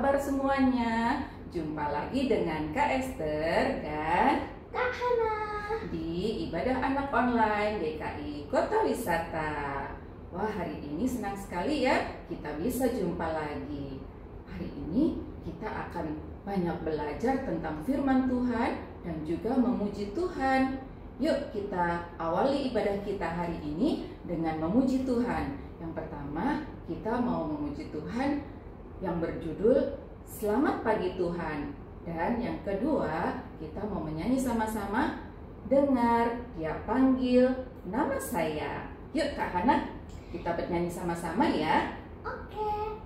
kabar semuanya? Jumpa lagi dengan Kak Esther dan Kak Hana di Ibadah Anak Online DKI Kota Wisata. Wah, hari ini senang sekali ya kita bisa jumpa lagi. Hari ini kita akan banyak belajar tentang firman Tuhan dan juga memuji Tuhan. Yuk kita awali ibadah kita hari ini dengan memuji Tuhan. Yang pertama, kita mau memuji Tuhan yang berjudul Selamat Pagi Tuhan. Dan yang kedua, kita mau menyanyi sama-sama, Dengar Dia Panggil Nama Saya. Yuk Kak Hana, kita bernyanyi sama-sama ya. Oke.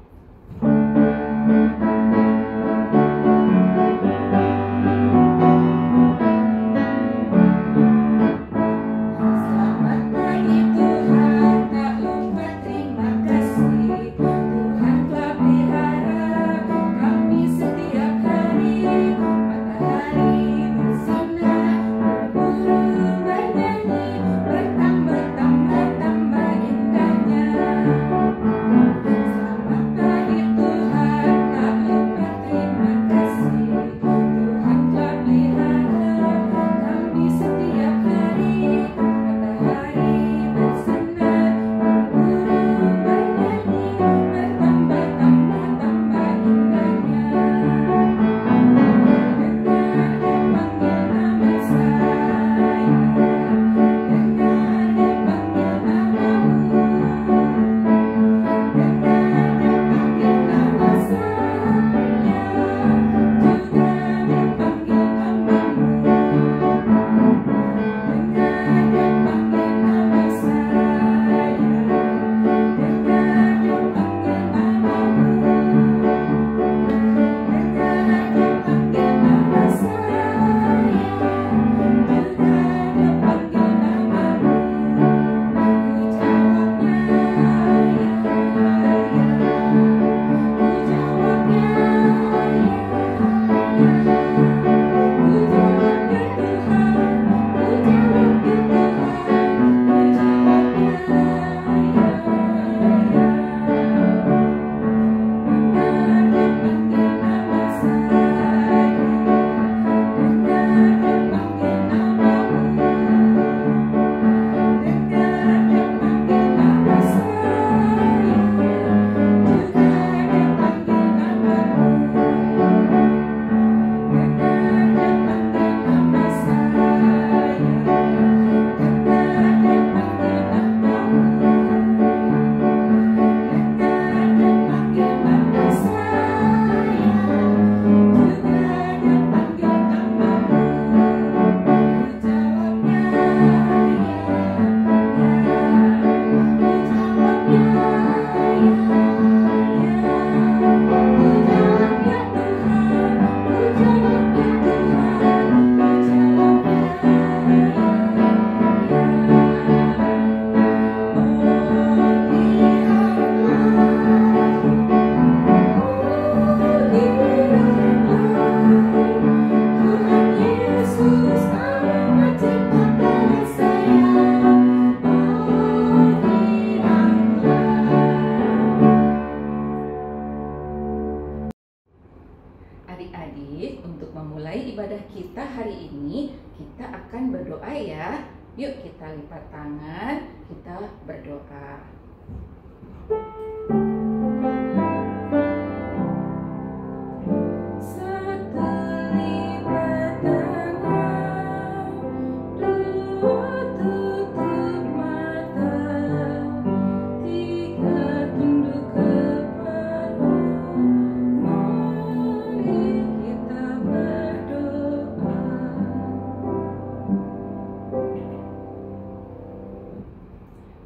Adik-adik, untuk memulai ibadah kita hari ini, kita akan berdoa ya. Yuk kita lipat tangan, kita berdoa.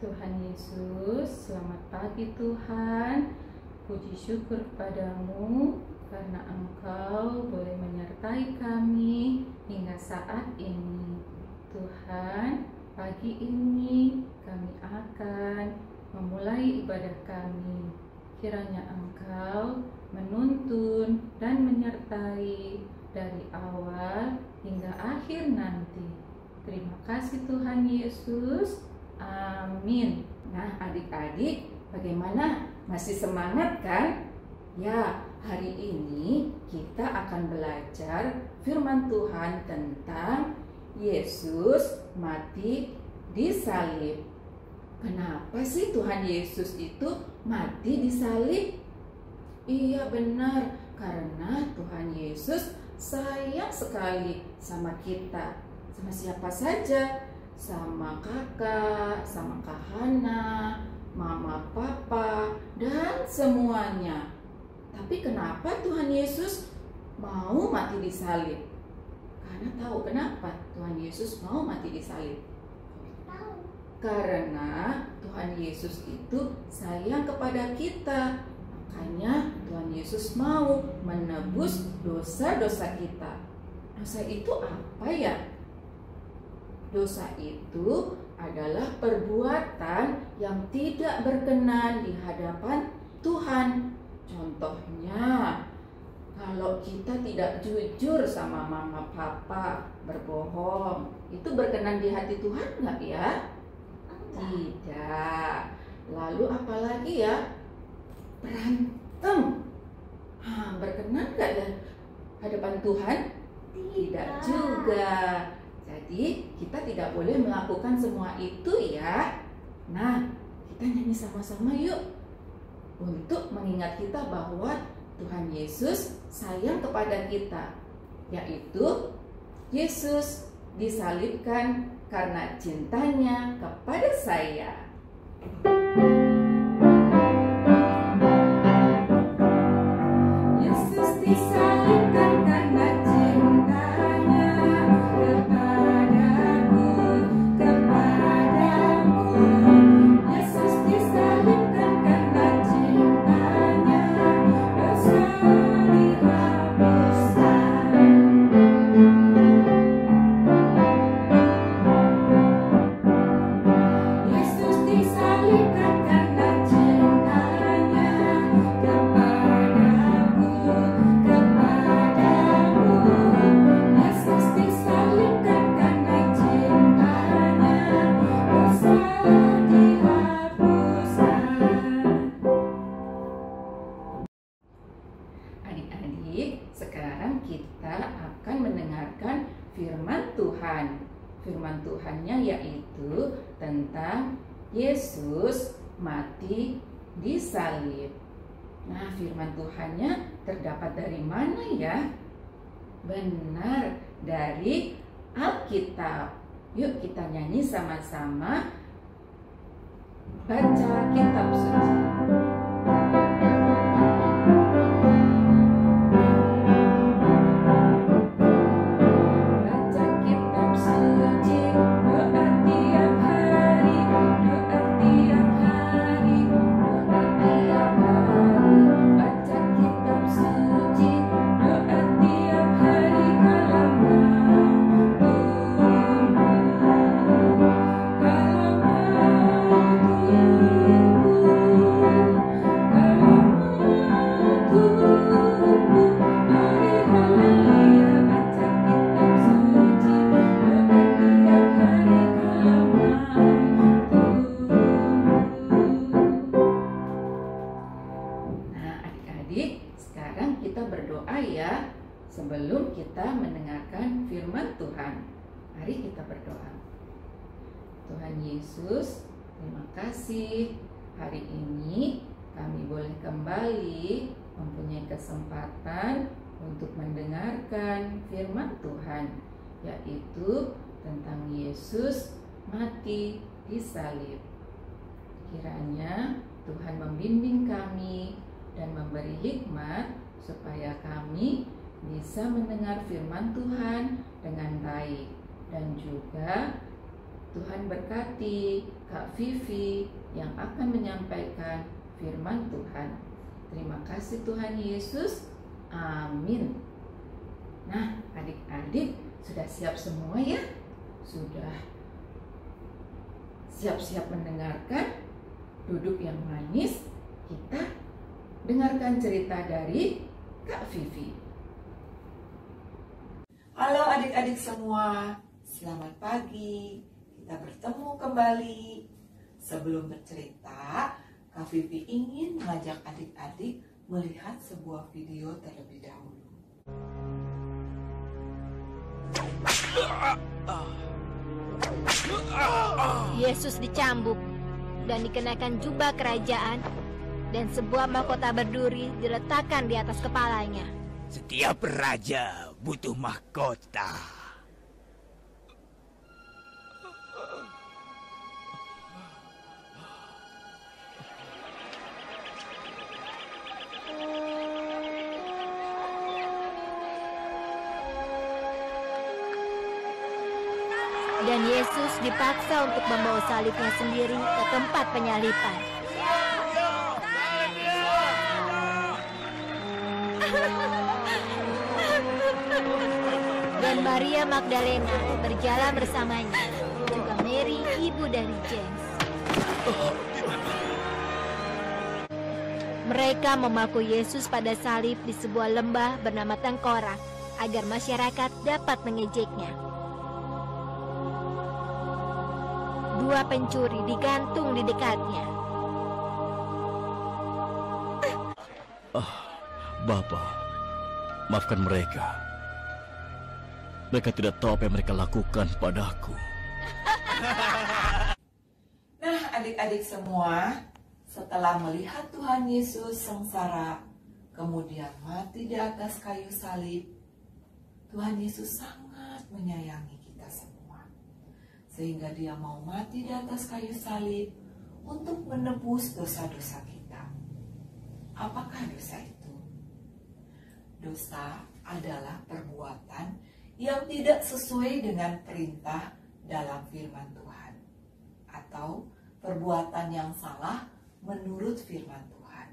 Tuhan Yesus, selamat pagi Tuhan. Puji syukur kepadamu karena Engkau boleh menyertai kami hingga saat ini. Tuhan, pagi ini kami akan memulai ibadah kami. Kiranya Engkau menuntun dan menyertai dari awal hingga akhir nanti. Terima kasih Tuhan Yesus. Amin. Nah, adik-adik, bagaimana? Masih semangat kan? Ya, hari ini kita akan belajar firman Tuhan tentang Yesus mati di salib. Kenapa sih Tuhan Yesus itu mati di salib? Iya benar, karena Tuhan Yesus sayang sekali sama kita. Sama siapa saja? Sama kakak, sama Kak Hana, mama, papa, dan semuanya. Tapi kenapa Tuhan Yesus mau mati di salib? Karena tahu kenapa Tuhan Yesus mau mati di salib? Karena Tuhan Yesus itu sayang kepada kita. Makanya Tuhan Yesus mau menebus dosa-dosa kita. Dosa itu apa ya? Dosa itu adalah perbuatan yang tidak berkenan di hadapan Tuhan. Contohnya, kalau kita tidak jujur sama mama papa, berbohong, itu berkenan di hati Tuhan nggak ya? Tidak. Lalu apalagi ya? Berantem. Berkenan nggak ya hadapan Tuhan? Tidak juga. Jadi kita tidak boleh melakukan semua itu ya. Nah, kita nyanyi sama-sama yuk, untuk mengingat kita bahwa Tuhan Yesus sayang kepada kita, yaitu Yesus disalibkan karena cintanya kepada saya. Yesus disalibkan karena cintanya kepadaku, kepadamu. Yesus disalibkan karena cintanya, dosa dihapuskan. Yesus disalibkan karena cintanya kepadaku, kepadamu. Yesus disalibkan karena cintanya, dosa dihapuskan. Adik-adik, sekarang kita akan mendengarkan firman Tuhan. Firman Tuhannya yaitu tentang Yesus mati di salib. Nah, firman Tuhannya terdapat dari mana ya? Benar, dari Alkitab. Yuk kita nyanyi sama-sama. Baca kitab suci. Baca kitab suci, doa tiap hari, doa tiap hari, doa tiap hari. Baca kitab suci, doa tiap hari, kalau mau sekarang kita berdoa ya, sebelum kita mendengarkan firman Tuhan. Mari kita berdoa. Tuhan Yesus, terima kasih hari ini kami boleh kembali mempunyai kesempatan untuk mendengarkan firman Tuhan, yaitu tentang Yesus mati di salib. Kiranya Tuhan membimbing kami dan memberi hikmat supaya kami bisa mendengar firman Tuhan dengan baik. Dan juga Tuhan berkati Kak Vivi yang akan menyampaikan firman Tuhan. Terima kasih Tuhan Yesus. Amin. Nah, adik-adik sudah siap semua ya? Sudah siap-siap mendengarkan? Duduk yang manis, kita dengarkan cerita dari Kak Vivi. Halo adik-adik semua, selamat pagi. Kita bertemu kembali. Sebelum bercerita, Kak Vivi ingin mengajak adik-adik melihat sebuah video terlebih dahulu. Yesus dicambuk dan dikenakan jubah kerajaan, dan sebuah mahkota berduri diletakkan di atas kepalanya. Setiap raja butuh mahkota. Dan Yesus dipaksa untuk membawa salibnya sendiri ke tempat penyalipan. Dan Maria Magdalena berjalan bersamanya, juga Mary, ibu dari James. Mereka memaku Yesus pada salib di sebuah lembah bernama Tengkorak, agar masyarakat dapat mengejeknya. Dua pencuri digantung di dekatnya. Bapa, maafkan mereka. Mereka tidak tahu apa yang mereka lakukan padaku. Nah, adik-adik semua, setelah melihat Tuhan Yesus sengsara, kemudian mati di atas kayu salib, Tuhan Yesus sangat menyayangi kita semua. Sehingga dia mau mati di atas kayu salib untuk menebus dosa-dosa kita. Apakah dosa itu? Dosa adalah perbuatan yang tidak sesuai dengan perintah dalam firman Tuhan, atau perbuatan yang salah menurut firman Tuhan.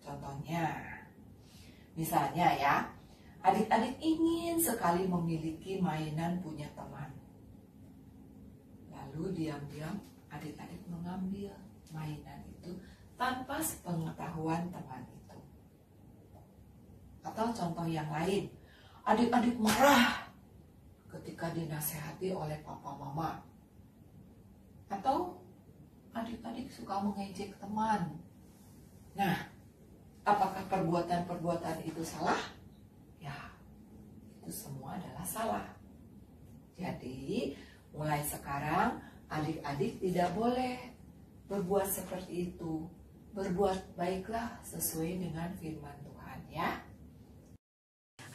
Contohnya, misalnya ya, adik-adik ingin sekali memiliki mainan punya teman. Lalu diam-diam adik-adik mengambil mainan itu tanpa sepengetahuan teman itu. Atau contoh yang lain, adik-adik marah ketika dinasehati oleh papa mama. Atau adik-adik suka mengejek teman. Nah, apakah perbuatan-perbuatan itu salah? Ya, itu semua adalah salah. Jadi, mulai sekarang adik-adik tidak boleh berbuat seperti itu. Berbuat baiklah sesuai dengan firman Tuhan ya.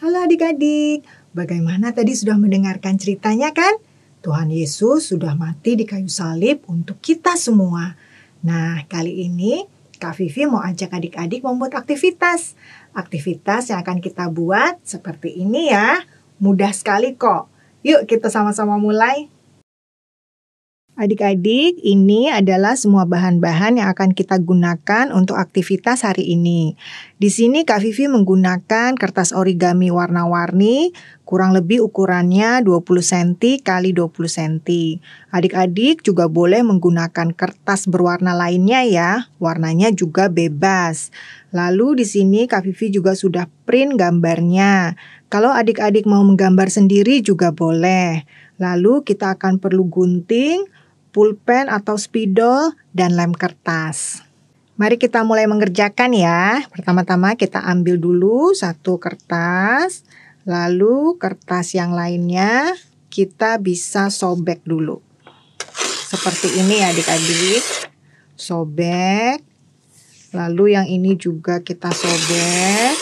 Halo adik-adik, bagaimana tadi sudah mendengarkan ceritanya kan? Tuhan Yesus sudah mati di kayu salib untuk kita semua. Nah, kali ini Kak Vivi mau ajak adik-adik membuat aktivitas. Aktivitas yang akan kita buat seperti ini ya. Mudah sekali kok. Yuk kita sama-sama mulai. Adik-adik, ini adalah semua bahan-bahan yang akan kita gunakan untuk aktivitas hari ini. Di sini Kak Vivi menggunakan kertas origami warna-warni, kurang lebih ukurannya 20 cm x 20 cm. Adik-adik juga boleh menggunakan kertas berwarna lainnya ya, warnanya juga bebas. Lalu di sini Kak Vivi juga sudah print gambarnya. Kalau adik-adik mau menggambar sendiri juga boleh. Lalu kita akan perlu gunting, pulpen atau spidol, dan lem kertas. Mari kita mulai mengerjakan ya. Pertama-tama kita ambil dulu satu kertas, lalu kertas yang lainnya kita bisa sobek dulu. Seperti ini ya adik-adik. Sobek. Lalu yang ini juga kita sobek.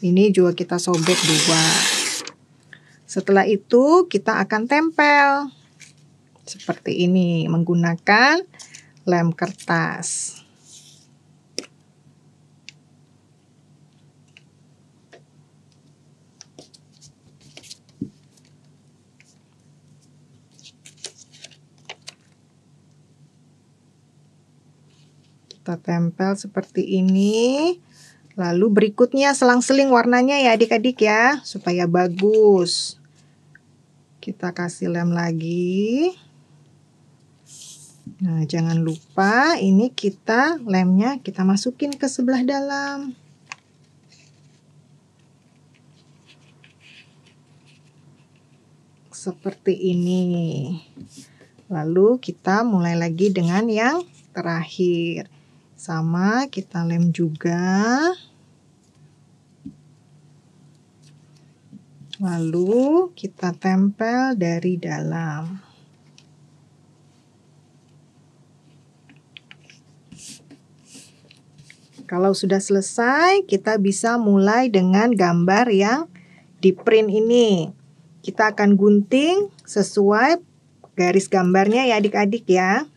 Ini juga kita sobek dua. Setelah itu kita akan tempel. Seperti ini, menggunakan lem kertas. Kita tempel seperti ini. Lalu berikutnya selang-seling warnanya ya adik-adik ya, supaya bagus. Kita kasih lem lagi. Nah, jangan lupa ini lemnya kita masukin ke sebelah dalam. Seperti ini. Lalu kita mulai lagi dengan yang terakhir. Sama, kita lem juga. Lalu kita tempel dari dalam. Kalau sudah selesai, kita bisa mulai dengan gambar yang di print ini. Kita akan gunting sesuai garis gambarnya ya adik-adik ya.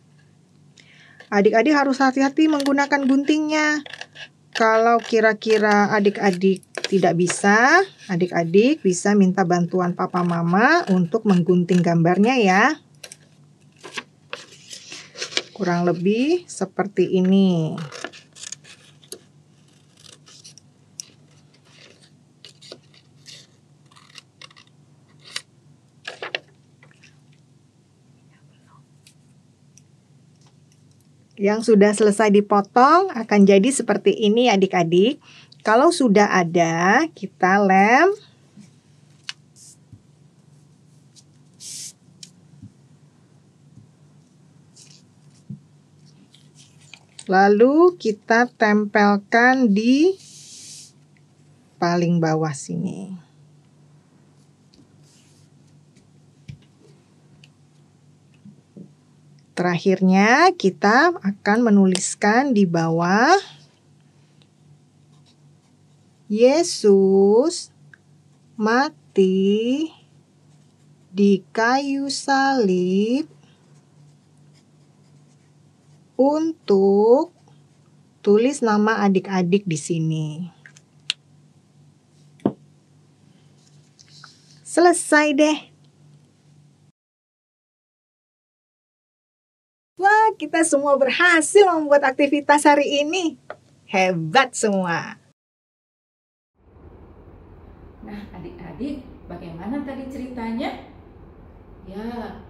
Adik-adik harus hati-hati menggunakan guntingnya. Kalau kira-kira adik-adik tidak bisa, adik-adik bisa minta bantuan papa mama untuk menggunting gambarnya ya. Kurang lebih seperti ini. Yang sudah selesai dipotong akan jadi seperti ini adik-adik. Kalau sudah ada, kita lem. Lalu kita tempelkan di paling bawah sini. Terakhirnya kita akan menuliskan di bawah Yesus mati di kayu salib untuk tulis nama adik-adik di sini. Selesai deh. Wah, kita semua berhasil membuat aktivitas hari ini. Hebat semua. Nah, adik-adik, bagaimana tadi ceritanya? Ya,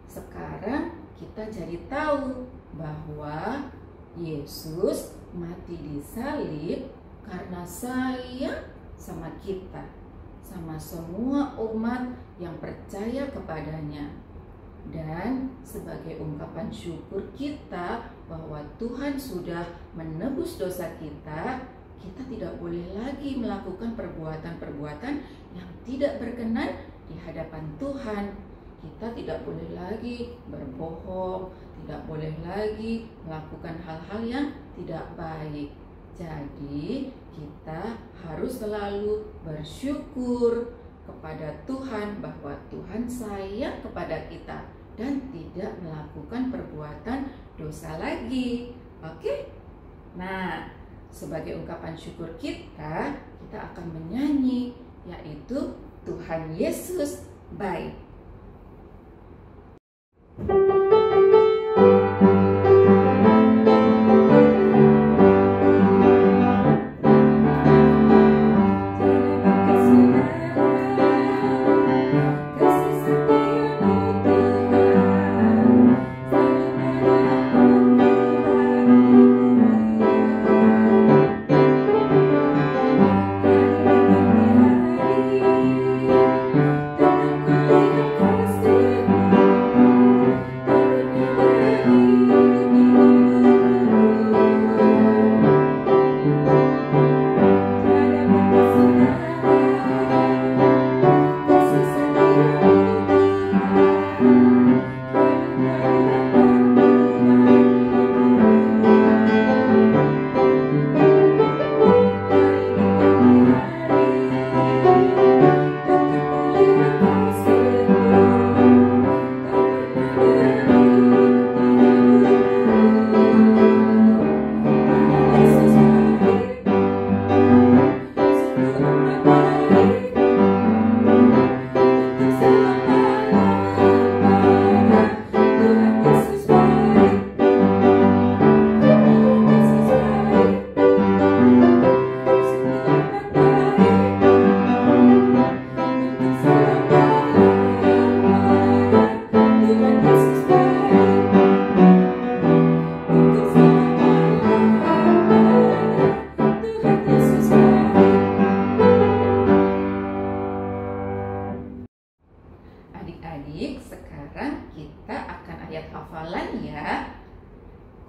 sekarang kita jadi tahu bahwa Yesus mati di salib karena sayang sama kita, sama semua umat yang percaya kepadanya. Dan sebagai ungkapan syukur kita bahwa Tuhan sudah menebus dosa kita, kita tidak boleh lagi melakukan perbuatan-perbuatan yang tidak berkenan di hadapan Tuhan. Kita tidak boleh lagi berbohong, tidak boleh lagi melakukan hal-hal yang tidak baik. Jadi, kita harus selalu bersyukur kepada Tuhan bahwa Tuhan sayang kepada kita dan tidak melakukan perbuatan dosa lagi. Oke? Nah, sebagai ungkapan syukur kita akan menyanyi, yaitu Tuhan Yesus baik. Adik-adik, sekarang kita akan ayat hafalan ya.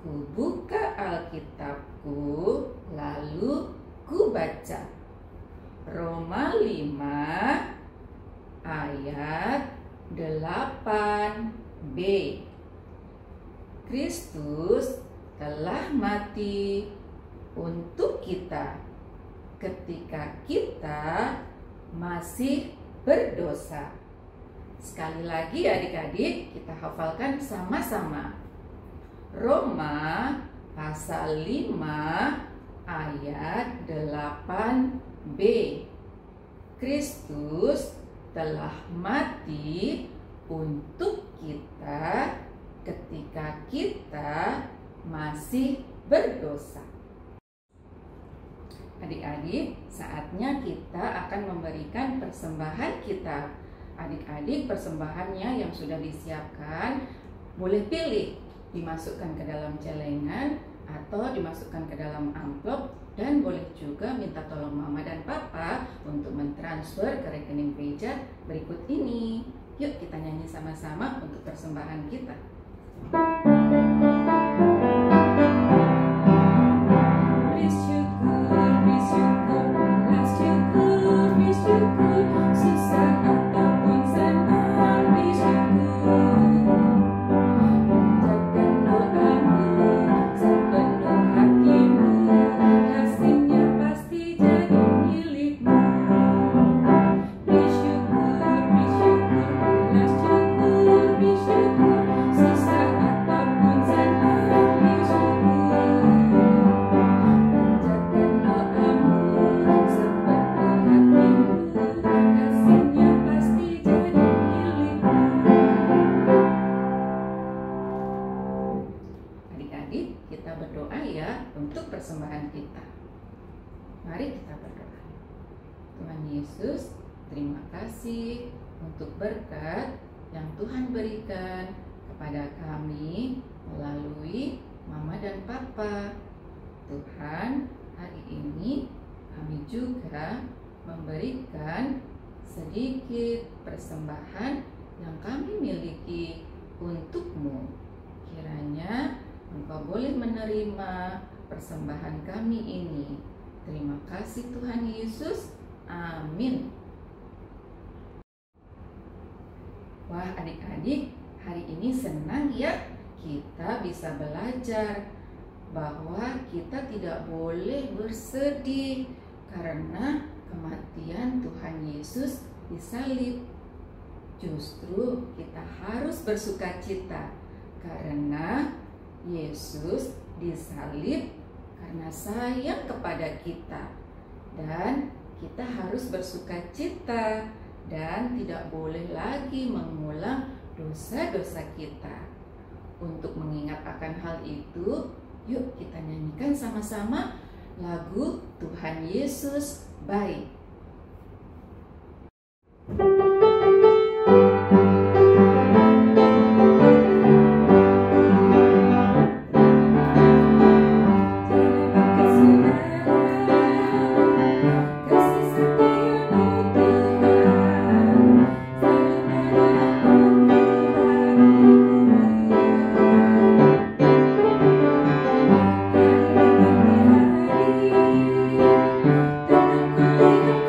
Ku buka Alkitabku, lalu ku baca. Roma 5 ayat 8b. Kristus telah mati untuk kita ketika kita masih berdosa. Sekali lagi adik-adik, kita hafalkan sama-sama. Roma pasal 5 ayat 8b. Kristus telah mati untuk kita ketika kita masih berdosa. Adik-adik, saatnya kita akan memberikan persembahan kita. Adik-adik, persembahannya yang sudah disiapkan boleh pilih, dimasukkan ke dalam celengan atau dimasukkan ke dalam amplop, dan boleh juga minta tolong mama dan papa untuk mentransfer ke rekening gereja berikut ini. Yuk kita nyanyi sama-sama untuk persembahan kita. Kita berdoa ya untuk persembahan kita. Mari kita berdoa. Tuhan Yesus, terima kasih untuk berkat yang Tuhan berikan kepada kami melalui Mama dan Papa. Tuhan, hari ini kami juga memberikan sedikit persembahan yang kami miliki untuk-Mu. Kiranya Engkau boleh menerima persembahan kami ini. Terima kasih Tuhan Yesus. Amin. Wah adik-adik, hari ini senang ya kita bisa belajar bahwa kita tidak boleh bersedih karena kematian Tuhan Yesus disalib. Justru kita harus bersukacita karena Yesus disalib karena sayang kepada kita, dan kita harus bersukacita dan tidak boleh lagi mengulang dosa-dosa kita. Untuk mengingat akan hal itu, yuk kita nyanyikan sama-sama lagu Tuhan Yesus Baik. Thank you.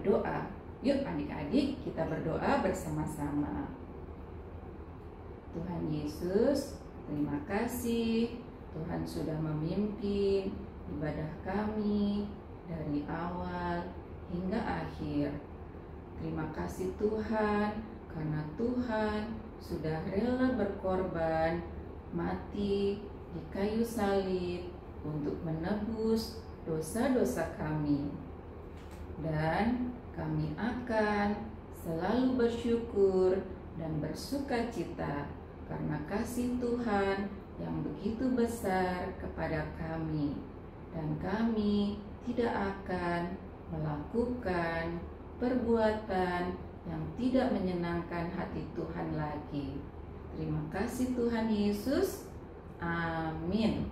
berdoa. Yuk adik-adik, kita berdoa bersama-sama. Tuhan Yesus, terima kasih Tuhan sudah memimpin ibadah kami dari awal hingga akhir. Terima kasih Tuhan, karena Tuhan sudah rela berkorban, mati di kayu salib untuk menebus dosa-dosa kami. Dan kami akan selalu bersyukur dan bersuka cita karena kasih Tuhan yang begitu besar kepada kami. Dan kami tidak akan melakukan perbuatan yang tidak menyenangkan hati Tuhan lagi. Terima kasih Tuhan Yesus. Amin.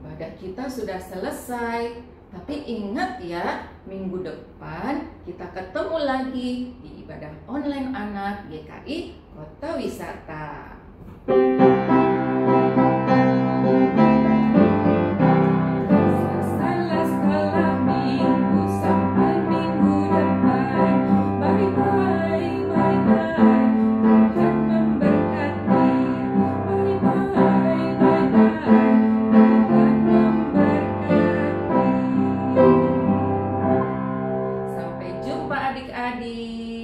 Ibadah kita sudah selesai, tapi ingat ya, minggu depan kita ketemu lagi di ibadah online anak GKI Kota Wisata. Selesailah sekolah minggu sampai minggu depan. Bye bye, bye bye. Tuhan memberkati. Bye bye, bye bye. Tuhan memberkati. Sampai jumpa adik-adik.